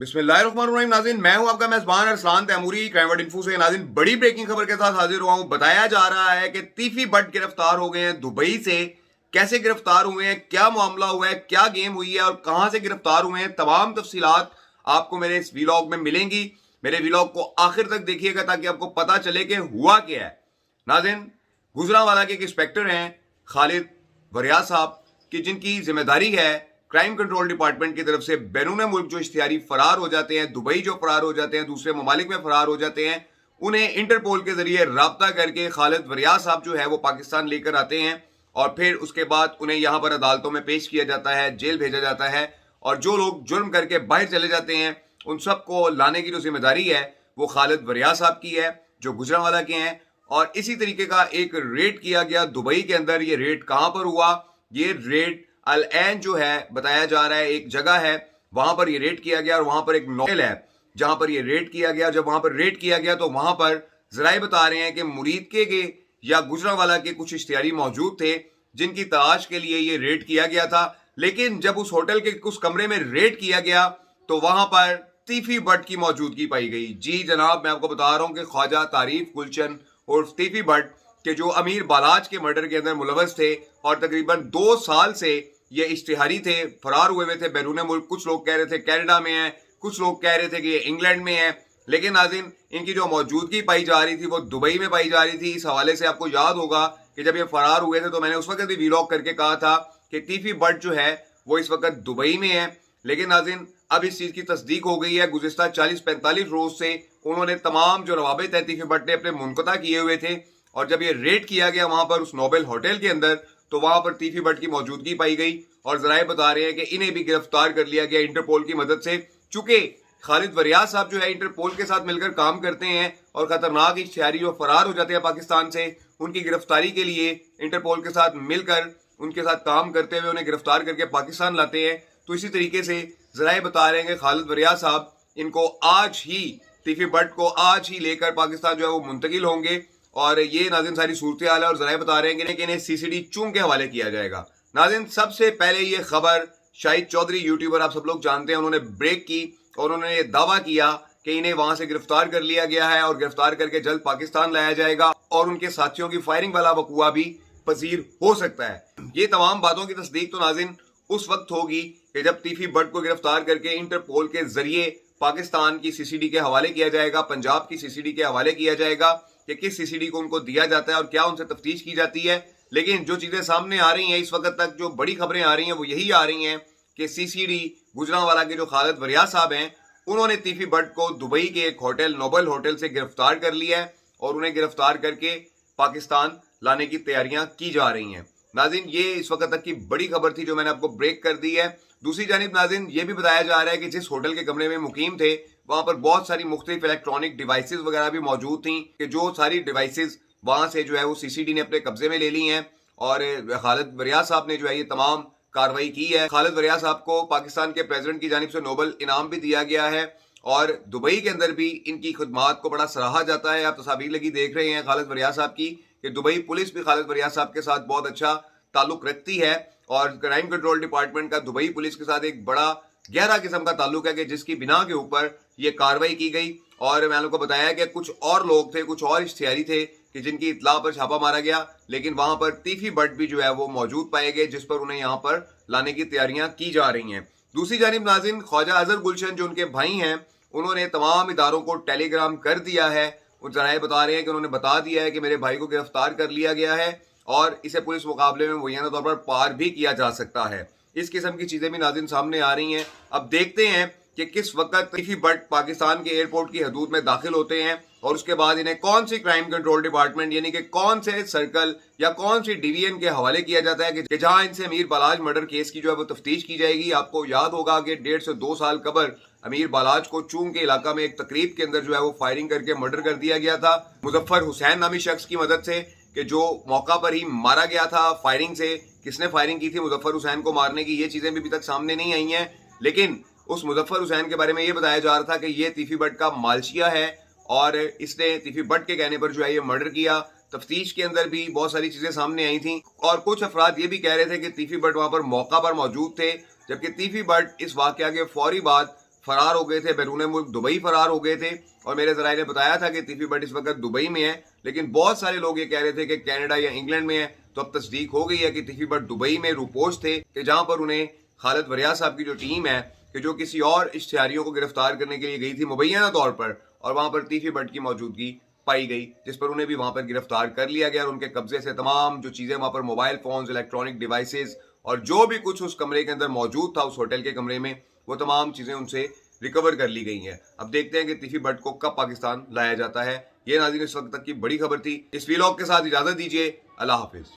बिस्मिल्लाहिर्रहमानिर्रहीम। नाज़रीन, मैं हूं आपका मेज़बान अरसलान तैमूरी क्राइम इन्फो से। नाज़रीन, बड़ी ब्रेकिंग खबर के साथ हाजिर हुआ हूं। बताया जा रहा है कि तीफी भट्ट गिरफ्तार हो गए हैं दुबई से। कैसे गिरफ्तार हुए हैं, क्या मामला हुआ है, क्या गेम हुई है और कहां से गिरफ्तार हुए हैं, तमाम तफसीलात आपको मेरे इस वीलॉग में मिलेंगी। मेरे वीलॉग को आखिर तक देखिएगा ताकि आपको पता चले कि हुआ क्या है। नाज़रीन, गुजरांवाला के एक इंस्पेक्टर हैं खालिद वरिया साहब, कि जिनकी जिम्मेदारी है क्राइम कंट्रोल डिपार्टमेंट की तरफ से बैरून मुल्क जो इश्तिहारी फरार हो जाते हैं, दुबई जो फरार हो जाते हैं, दूसरे ममालिक में फरार हो जाते हैं, उन्हें इंटरपोल के जरिए राब्ता करके खालिद वरिया साहब जो है वो पाकिस्तान लेकर आते हैं और फिर उसके बाद उन्हें यहां पर अदालतों में पेश किया जाता है, जेल भेजा जाता है। और जो लोग जुर्म करके बाहर चले जाते हैं उन सबको लाने की जो जिम्मेदारी है वो खालिद वरिया साहब की है, जो गुजरांवाला के हैं। और इसी तरीके का एक रेड किया गया दुबई के अंदर। ये रेड कहां पर हुआ? ये रेड अल ऐन जो है, बताया जा रहा है एक जगह है, वहां पर ये रेड किया गया और वहां पर एक नोवेल है जहां पर ये रेड किया गया। जब वहां पर रेड किया गया तो वहां पर जराए बता रहे हैं कि मुरीद के या गुजरांवाला के कुछ इश्तिहारी मौजूद थे जिनकी तलाश के लिए ये रेड किया गया था। लेकिन जब उस होटल के उस कमरे में रेड किया गया तो वहां पर तीफी भट्ट की मौजूदगी पाई गई। जी जनाब, मैं आपको बता रहा हूं कि ख्वाजा तारीफ गुलशन और तीफी भट्ट के जो अमीर बालाज के मर्डर के अंदर मुलवस थे और तकरीबन 2 साल से ये इश्तिहारी थे, फरार हुए थे बैरून मुल्क। कुछ लोग कह रहे थे कनाडा में है, कुछ लोग कह रहे थे कि ये इंग्लैंड में है, लेकिन नाज़रीन इनकी जो मौजूदगी पाई जा रही थी वो दुबई में पाई जा रही थी। इस हवाले से आपको याद होगा कि जब ये फरार हुए थे तो मैंने उस वक्त भी वीलॉग करके कहा था कि तीफी भट्ट जो है वो इस वक्त दुबई में है। लेकिन नाज़रीन अब इस चीज की तस्दीक हो गई है। गुज़िश्ता 40-45 रोज से उन्होंने तमाम जो रवाबित है तीफी भट्ट ने अपने मुनक़ता किए हुए थे और जब ये रेड किया गया वहां पर उस नोबेल होटल के अंदर तो वहां पर तीफी भट्ट की मौजूदगी पाई गई और जराए बता रहे हैं कि इन्हें भी गिरफ्तार कर लिया गया इंटरपोल की मदद से। चूंकि खालिद वरिया साहब जो है इंटरपोल के साथ मिलकर काम करते हैं और खतरनाक इश्तिहारी जो फरार हो जाते हैं पाकिस्तान से, उनकी गिरफ्तारी के लिए इंटरपोल के साथ मिलकर उनके साथ काम करते हुए उन्हें गिरफ्तार करके पाकिस्तान लाते हैं। तो इसी तरीके से जराए बता रहे हैं कि खालिद वरिया साहब इनको आज ही, तीफी भट्ट को आज ही लेकर पाकिस्तान जो है वो मुंतकिल होंगे। और ये नाज़रीन सारी सूरत हाल है और जराए बता रहे हैं कि इन्हें सीसीडी चूंग के हवाले किया जाएगा। नाज़रीन सबसे पहले ये खबर शाहिद चौधरी यूट्यूबर आप सब लोग जानते हैं, उन्होंने ब्रेक की और उन्होंने ये दावा किया कि इन्हें वहां से गिरफ्तार कर लिया गया है और गिरफ्तार करके जल्द पाकिस्तान लाया जाएगा और उनके साथियों की फायरिंग वाला वकूआ भी पजीर हो सकता है। ये तमाम बातों की तस्दीक तो नाज़रीन उस वक्त होगी कि जब तीफी भट्ट को गिरफ्तार करके इंटरपोल के जरिए पाकिस्तान की सीसीडी के हवाले किया जाएगा, पंजाब की सीसीडी के हवाले किया जाएगा कि किस सीसीडी को उनको दिया जाता है और क्या उनसे तफ्तीश की जाती है। लेकिन जो चीजें सामने आ रही हैं इस वक्त तक, जो बड़ी खबरें आ रही हैं वो यही आ रही हैं कि सीसीडी गुजरांवाला के जो खालिद वरिया साहब हैं उन्होंने तीफी भट्ट को दुबई के एक होटल नोबल होटल से गिरफ्तार कर लिया है और उन्हें गिरफ्तार करके पाकिस्तान लाने की तैयारियां की जा रही हैं। नाज़रीन ये इस वक्त तक की बड़ी खबर थी जो मैंने आपको ब्रेक कर दी है। दूसरी जानिब नाज़रीन ये भी बताया जा रहा है कि जिस होटल के कमरे में मुकीम थे वहां पर बहुत सारी मुख्तलिफ इलेक्ट्रॉनिक डिवाइसेस वगैरह भी मौजूद थी कि जो सारी डिवाइसेस वहां से जो है वो सीसीडी ने अपने कब्जे में ले ली हैं और खालिद वरिया साहब ने जो है ये तमाम कार्रवाई की है। खालिद वरिया साहब को पाकिस्तान के प्रेसिडेंट की जानिब से नोबल इनाम भी दिया गया है और दुबई के अंदर भी इनकी खिदमात को बड़ा सराहा जाता है। आप तस्वीर लगी देख रहे हैं खालिद वरिया साहब की कि दुबई पुलिस भी खालिद वरिया साहब के साथ बहुत अच्छा ताल्लुक रखती है और क्राइम कंट्रोल डिपार्टमेंट का दुबई पुलिस के साथ एक बड़ा गहरा किस्म का ताल्लुक है कि जिसकी बिना के ऊपर ये कार्रवाई की गई। और मैंने आपको बताया कि कुछ और लोग थे, कुछ और इश्तिहारी थे कि जिनकी इत्ला पर छापा मारा गया, लेकिन वहां पर तीफी भट्ट भी जो है वो मौजूद पाए गए जिस पर उन्हें यहाँ पर लाने की तैयारियां की जा रही हैं। दूसरी जानिब नाज़रीन ख्वाजा अजहर गुलशन जो उनके भाई हैं उन्होंने तमाम इदारों को टेलीग्राम कर दिया है। उन जराए बता रहे हैं कि उन्होंने बता दिया है कि मेरे भाई को गिरफ्तार कर लिया गया है और इसे पुलिस मुकाबले में मुय्यना तौर पर पार भी किया जा सकता है। इस किस्म की चीजें भी नाज़रीन सामने आ रही हैं। अब देखते हैं कि किस वक्त तीफी भट्ट पाकिस्तान के एयरपोर्ट की हदूद में दाखिल होते हैं और उसके बाद इन्हें कौन सी क्राइम कंट्रोल डिपार्टमेंट यानी कि कौन से सर्कल या कौन सी डिवीजन के हवाले किया जाता है कि जहां इनसे अमीर बालाज मर्डर केस की जो है वो तफ्तीश की जाएगी। आपको याद होगा कि 1.5 से 2 साल कबल अमीर बालाज को चूंग के इलाका में एक तकरीब के अंदर जो है वो फायरिंग करके मर्डर कर दिया गया था मुजफ्फर हुसैन नामी शख्स की मदद से, कि जो मौका पर ही मारा गया था फायरिंग से। किसने फायरिंग की थी मुजफ्फर हुसैन को मारने की, ये चीजें भी अभी तक सामने नहीं आई हैं। लेकिन उस मुजफ्फर हुसैन के बारे में ये बताया जा रहा था कि ये तीफी भट्ट का मालशिया है और इसने तीफी भट्ट के कहने पर जो है ये मर्डर किया। तफ्तीश के अंदर भी बहुत सारी चीजें सामने आई थी और कुछ अफराद ये भी कह रहे थे कि तीफी भट्ट वहां पर मौका पर मौजूद थे, जबकि तीफी भट्ट इस वाकया के फौरी बाद फरार हो गए थे, बैरून मुल्क दुबई फरार हो गए थे। और मेरे जराये ने बताया था कि तीफी भट्ट इस वक्त दुबई में है, लेकिन बहुत सारे लोग ये कह रहे थे कि कनाडा या इंग्लैंड में है। तो अब तस्दीक हो गई है कि तीफी भट्ट दुबई में रूपोश थे, कि जहां पर उन्हें खालिद वरिया साहब की जो टीम है, कि जो किसी और इश्तिहारियों को गिरफ्तार करने के लिए गई थी मुबैना तौर पर, और वहां पर तीफी भट्ट की मौजूदगी पाई गई, जिस पर उन्हें भी वहां पर गिरफ्तार कर लिया गया और उनके कब्जे से तमाम जो चीजें वहां पर मोबाइल फोन्स, इलेक्ट्रॉनिक डिवाइसेस और जो भी कुछ उस कमरे के अंदर मौजूद था, उस होटल के कमरे में, वो तमाम चीजें उनसे रिकवर कर ली गई हैं। अब देखते हैं कि तीफी भट्ट को कब पाकिस्तान लाया जाता है। ये नाज़रीन इस वक्त तक की बड़ी खबर थी। इस वीलॉग के साथ इजाजत दीजिए। अल्लाह हाफिज।